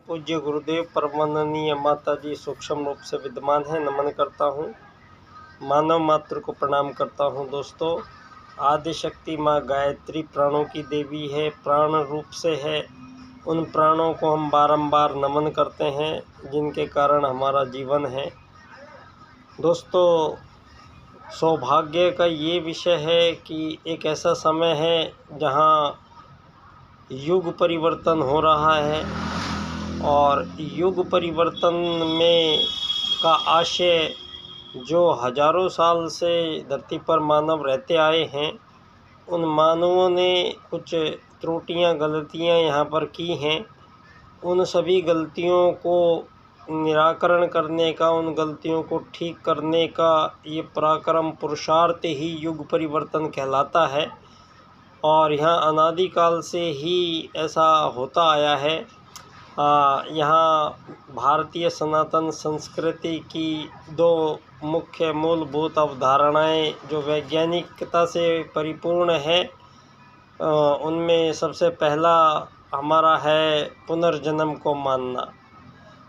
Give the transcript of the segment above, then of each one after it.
पूज्य गुरुदेव परमाननीय माता जी सूक्ष्म रूप से विद्यमान है। नमन करता हूँ, मानव मात्र को प्रणाम करता हूँ। दोस्तों, आदिशक्ति माँ गायत्री प्राणों की देवी है, प्राण रूप से है। उन प्राणों को हम बारंबार नमन करते हैं जिनके कारण हमारा जीवन है। दोस्तों, सौभाग्य का ये विषय है कि एक ऐसा समय है जहाँ युग परिवर्तन हो रहा है और युग परिवर्तन में का आशय जो हजारों साल से धरती पर मानव रहते आए हैं, उन मानवों ने कुछ त्रुटियां गलतियां यहाँ पर की हैं। उन सभी गलतियों को निराकरण करने का, उन गलतियों को ठीक करने का ये पराक्रम पुरुषार्थ ही युग परिवर्तन कहलाता है। और यहाँ अनादिकाल से ही ऐसा होता आया है। यहाँ भारतीय सनातन संस्कृति की दो मुख्य मूलभूत अवधारणाएं जो वैज्ञानिकता से परिपूर्ण है, उनमें सबसे पहला हमारा है पुनर्जन्म को मानना।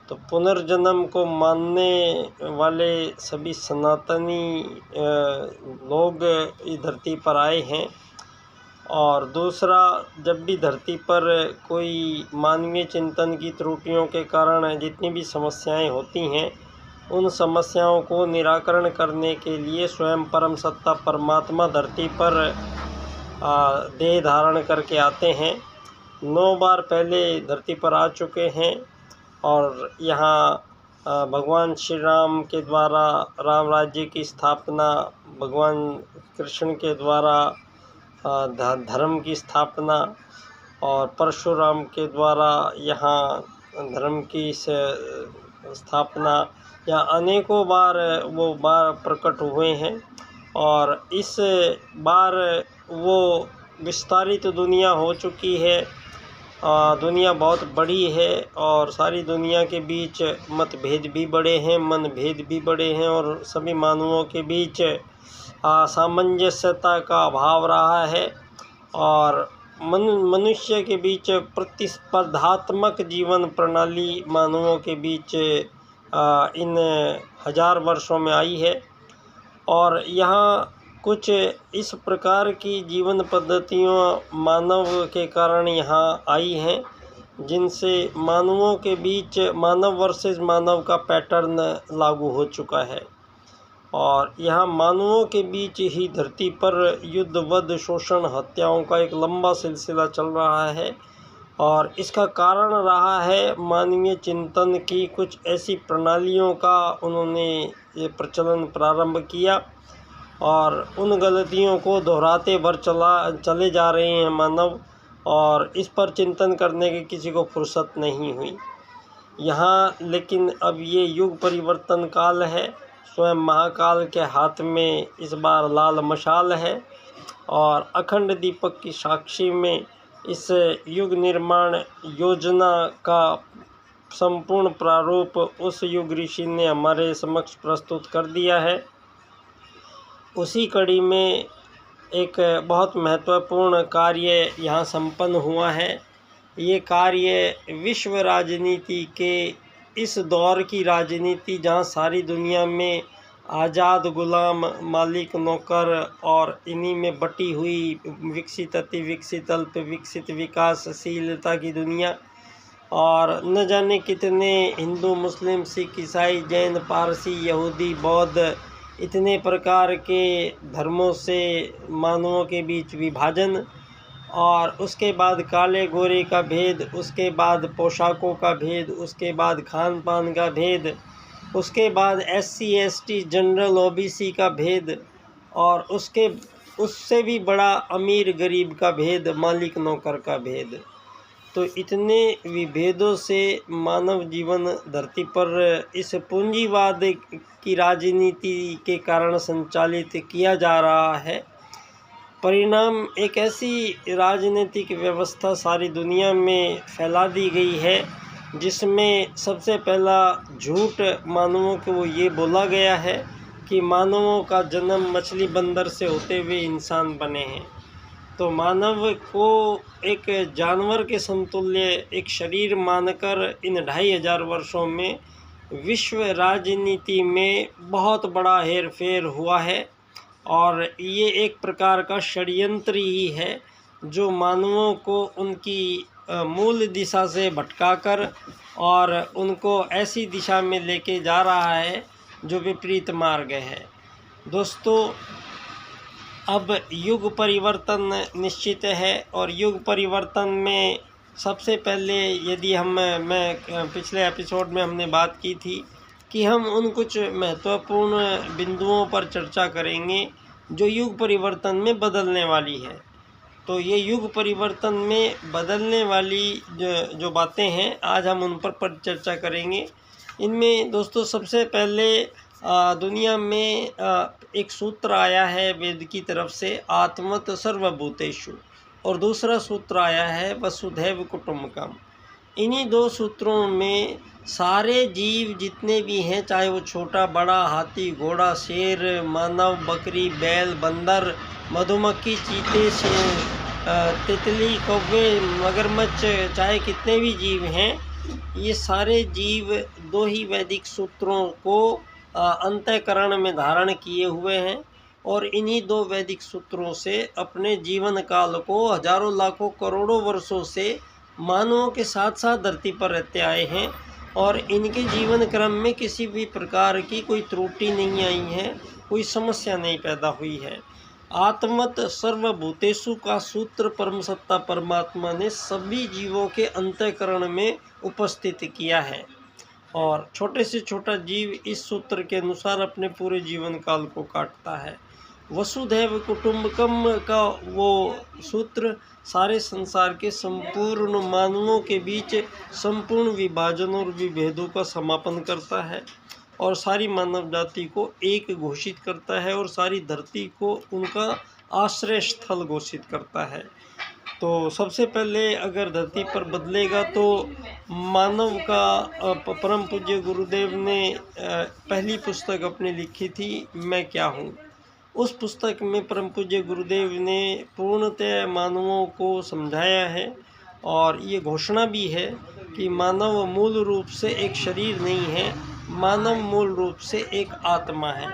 तो पुनर्जन्म को मानने वाले सभी सनातनी लोग इस धरती पर आए हैं। और दूसरा, जब भी धरती पर कोई मानवीय चिंतन की त्रुटियों के कारण जितनी भी समस्याएं होती हैं, उन समस्याओं को निराकरण करने के लिए स्वयं परम सत्ता परमात्मा धरती पर देह धारण करके आते हैं। 9 बार पहले धरती पर आ चुके हैं और यहाँ भगवान श्री राम के द्वारा राम राज्य की स्थापना, भगवान कृष्ण के द्वारा धर्म की स्थापना और परशुराम के द्वारा यहाँ धर्म की स्थापना, या अनेकों बार वो बार प्रकट हुए हैं। और इस बार वो विस्तारित दुनिया हो चुकी है। दुनिया बहुत बड़ी है और सारी दुनिया के बीच मतभेद भी बड़े हैं, मनभेद भी बड़े हैं और सभी मानवों के बीच सामंजस्यता का अभाव रहा है। और मनुष्य के बीच प्रतिस्पर्धात्मक जीवन प्रणाली मानवों के बीच इन 1000 वर्षों में आई है। और यहाँ कुछ इस प्रकार की जीवन पद्धतियों मानव के कारण यहाँ आई हैं जिनसे मानवों के बीच मानव वर्सेस मानव का पैटर्न लागू हो चुका है। और यहाँ मानवों के बीच ही धरती पर युद्ध, वध, शोषण, हत्याओं का एक लंबा सिलसिला चल रहा है। और इसका कारण रहा है मानवीय चिंतन की कुछ ऐसी प्रणालियों का उन्होंने ये प्रचलन प्रारंभ किया और उन गलतियों को दोहराते भर चले जा रहे हैं मानव। और इस पर चिंतन करने की किसी को फुर्सत नहीं हुई यहाँ। लेकिन अब ये युग परिवर्तन काल है, स्वयं महाकाल के हाथ में इस बार लाल मशाल है और अखंड दीपक की साक्षी में इस युग निर्माण योजना का संपूर्ण प्रारूप उस युग ऋषि ने हमारे समक्ष प्रस्तुत कर दिया है। उसी कड़ी में एक बहुत महत्वपूर्ण कार्य यहाँ संपन्न हुआ है। ये कार्य विश्व राजनीति के इस दौर की राजनीति जहाँ सारी दुनिया में आज़ाद, गुलाम, मालिक, नौकर और इन्हीं में बटी हुई विकसित, अति विकसित, अल्प विकसित, विकासशीलता की दुनिया, और न जाने कितने हिंदू, मुस्लिम, सिख, ईसाई, जैन, पारसी, यहूदी, बौद्ध, इतने प्रकार के धर्मों से मानवों के बीच विभाजन, और उसके बाद काले गोरे का भेद, उसके बाद पोशाकों का भेद, उसके बाद खान पान का भेद, उसके बाद SC ST जनरल OBC का भेद, और उससे भी बड़ा अमीर गरीब का भेद, मालिक नौकर का भेद। तो इतने विभेदों से मानव जीवन धरती पर इस पूंजीवाद की राजनीति के कारण संचालित किया जा रहा है। परिणाम एक ऐसी राजनीतिक व्यवस्था सारी दुनिया में फैला दी गई है जिसमें सबसे पहला झूठ मानवों को ये बोला गया है कि मानवों का जन्म मछली बंदर से होते हुए इंसान बने हैं। तो मानव को एक जानवर के समतुल्य एक शरीर मानकर इन 2500 वर्षों में विश्व राजनीति में बहुत बड़ा हेरफेर हुआ है। और ये एक प्रकार का षड्यंत्र ही है जो मानवों को उनकी मूल दिशा से भटकाकर और उनको ऐसी दिशा में लेके जा रहा है जो विपरीत मार्ग है। दोस्तों, अब युग परिवर्तन निश्चित है और युग परिवर्तन में सबसे पहले यदि मैं पिछले एपिसोड में हमने बात की थी कि हम उन कुछ महत्वपूर्ण बिंदुओं पर चर्चा करेंगे जो युग परिवर्तन में बदलने वाली है। तो ये युग परिवर्तन में बदलने वाली जो बातें हैं आज हम उन पर चर्चा करेंगे। इनमें दोस्तों सबसे पहले दुनिया में एक सूत्र आया है वेद की तरफ से, आत्मत सर्वभूतेषु, और दूसरा सूत्र आया है वसुधैव कुटुम्बकम। इन्हीं दो सूत्रों में सारे जीव जितने भी हैं, चाहे वो छोटा बड़ा, हाथी घोड़ा शेर मानव बकरी बैल बंदर मधुमक्खी चीते से तितली कौवे मगरमच्छ, चाहे कितने भी जीव हैं, ये सारे जीव दो ही वैदिक सूत्रों को अंतःकरण में धारण किए हुए हैं और इन्हीं दो वैदिक सूत्रों से अपने जीवन काल को हजारों लाखों करोड़ों वर्षों से मानवों के साथ साथ धरती पर रहते आए हैं और इनके जीवन क्रम में किसी भी प्रकार की कोई त्रुटि नहीं आई है, कोई समस्या नहीं पैदा हुई है। आत्मत सर्वभूतेषु का सूत्र परम सत्ता परमात्मा ने सभी जीवों के अंतःकरण में उपस्थित किया है और छोटे से छोटा जीव इस सूत्र के अनुसार अपने पूरे जीवन काल को काटता है। वसुधैव कुटुम्बकम का वो सूत्र सारे संसार के संपूर्ण मानवों के बीच संपूर्ण विभाजन और विभेदों का समापन करता है और सारी मानव जाति को एक घोषित करता है और सारी धरती को उनका आश्रय स्थल घोषित करता है। तो सबसे पहले अगर धरती पर बदलेगा तो मानव का परम पूज्य गुरुदेव ने पहली पुस्तक अपनी लिखी थी मैं क्या हूँ। उस पुस्तक में परम पूज्य गुरुदेव ने पूर्णतः मानवों को समझाया है और ये घोषणा भी है कि मानव मूल रूप से एक शरीर नहीं है, मानव मूल रूप से एक आत्मा है।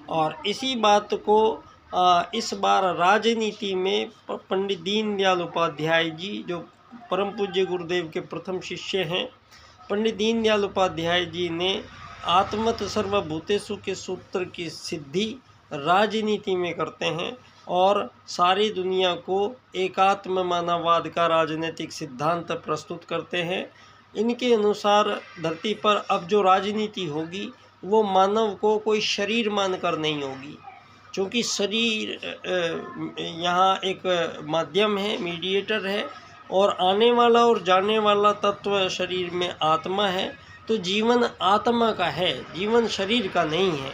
और इसी बात को इस बार राजनीति में पंडित दीनदयाल उपाध्याय जी, जो परम पूज्य गुरुदेव के प्रथम शिष्य हैं, पंडित दीनदयाल उपाध्याय जी ने आत्मत सर्वभूतेषु के सूत्र की सिद्धि राजनीति में करते हैं और सारी दुनिया को एकात्म मानववाद का राजनीतिक सिद्धांत प्रस्तुत करते हैं। इनके अनुसार धरती पर अब जो राजनीति होगी वो मानव को कोई शरीर मानकर नहीं होगी, क्योंकि शरीर यहाँ एक माध्यम है, मीडिएटर है और आने वाला और जाने वाला तत्व शरीर में आत्मा है। तो जीवन आत्मा का है, जीवन शरीर का नहीं है।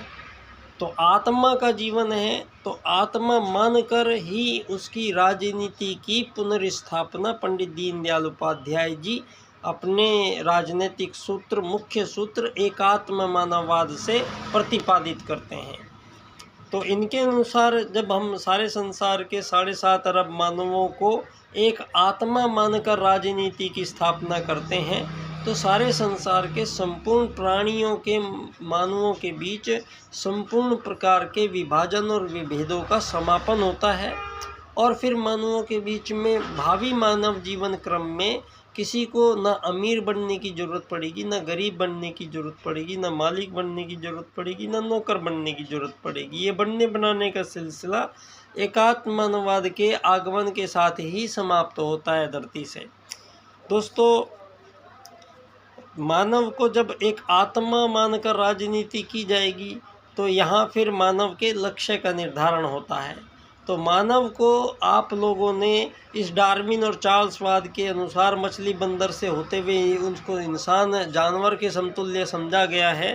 तो आत्मा का जीवन है तो आत्मा मानकर ही उसकी राजनीति की पुनर्स्थापना पंडित दीनदयाल उपाध्याय जी अपने राजनीतिक सूत्र मुख्य सूत्र एकात्म मानववाद से प्रतिपादित करते हैं। तो इनके अनुसार जब हम सारे संसार के 7.5 अरब मानवों को एक आत्मा मानकर राजनीति की स्थापना करते हैं तो सारे संसार के संपूर्ण प्राणियों के मानवों के बीच संपूर्ण प्रकार के विभाजन और विभेदों का समापन होता है और फिर मानवों के बीच में भावी मानव जीवन क्रम में किसी को ना अमीर बनने की ज़रूरत पड़ेगी, ना गरीब बनने की ज़रूरत पड़ेगी, ना मालिक बनने की ज़रूरत पड़ेगी, ना नौकर बनने की ज़रूरत पड़ेगी। ये बनने बनाने का सिलसिला एकात्म मानववाद के आगमन के साथ ही समाप्त होता है धरती से। दोस्तों, मानव को जब एक आत्मा मानकर राजनीति की जाएगी तो यहाँ फिर मानव के लक्ष्य का निर्धारण होता है। तो मानव को आप लोगों ने इस डार्विन और चार्ल्सवाद के अनुसार मछली बंदर से होते हुए उसको इंसान जानवर के समतुल्य समझा गया है।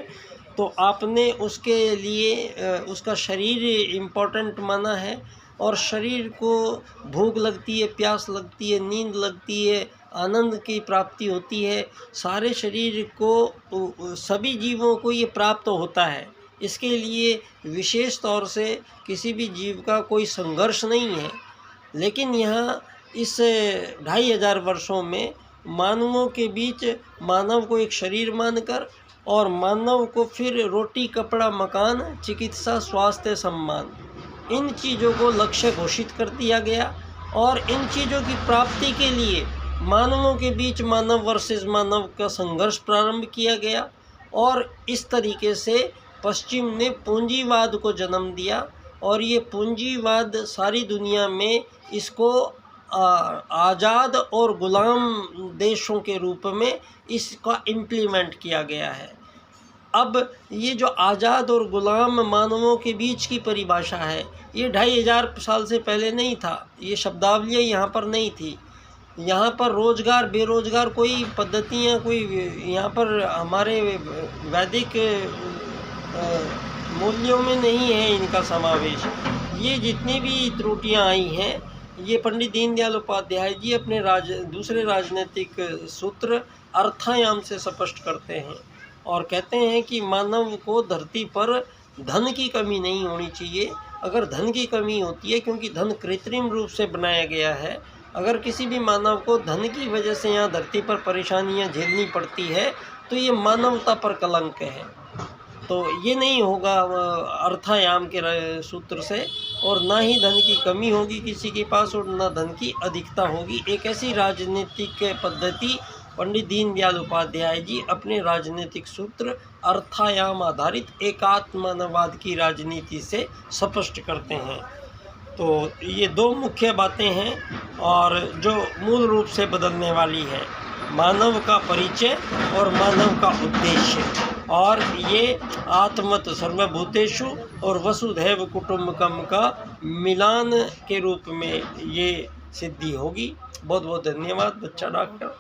तो आपने उसके लिए उसका शरीर इम्पोर्टेंट माना है और शरीर को भूख लगती है, प्यास लगती है, नींद लगती है, आनंद की प्राप्ति होती है। सारे शरीर को सभी जीवों को ये प्राप्त होता है। इसके लिए विशेष तौर से किसी भी जीव का कोई संघर्ष नहीं है। लेकिन यहाँ इस 2500 वर्षों में मानवों के बीच मानव को एक शरीर मानकर और मानव को फिर रोटी कपड़ा मकान चिकित्सा स्वास्थ्य सम्मान इन चीज़ों को लक्ष्य घोषित कर दिया गया और इन चीज़ों की प्राप्ति के लिए मानवों के बीच मानव वर्सेस मानव का संघर्ष प्रारंभ किया गया और इस तरीके से पश्चिम ने पूंजीवाद को जन्म दिया और ये पूंजीवाद सारी दुनिया में इसको आज़ाद और ग़ुलाम देशों के रूप में इसका इम्प्लीमेंट किया गया है। अब ये जो आज़ाद और ग़ुलाम मानवों के बीच की परिभाषा है ये 2500 साल से पहले नहीं था, ये शब्दावलियाँ यहाँ पर नहीं थी। यहाँ पर रोज़गार बेरोज़गार कोई पद्धतियाँ कोई यहाँ पर हमारे वैदिक मूल्यों में नहीं है इनका समावेश। ये जितनी भी त्रुटियाँ आई हैं ये पंडित दीनदयाल उपाध्याय जी अपने दूसरे राजनीतिक सूत्र अर्थायाम से स्पष्ट करते हैं और कहते हैं कि मानव को धरती पर धन की कमी नहीं होनी चाहिए। अगर धन की कमी होती है क्योंकि धन कृत्रिम रूप से बनाया गया है, अगर किसी भी मानव को धन की वजह से यहाँ धरती पर परेशानियाँ झेलनी पड़ती है तो ये मानवता पर कलंक है। तो ये नहीं होगा अर्थायाम के सूत्र से और ना ही धन की कमी होगी किसी के पास और ना धन की अधिकता होगी। एक ऐसी राजनीतिक पद्धति पंडित दीनदयाल उपाध्याय जी अपने राजनीतिक सूत्र अर्थायाम आधारित एकात्मवाद की राजनीति से स्पष्ट करते हैं। तो ये दो मुख्य बातें हैं और जो मूल रूप से बदलने वाली है, मानव का परिचय और मानव का उद्देश्य। और ये आत्मत सर्वभूतेषु और वसुधैव कुटुम्बकम का मिलान के रूप में ये सिद्धि होगी। बहुत बहुत धन्यवाद बच्चा डॉक्टर।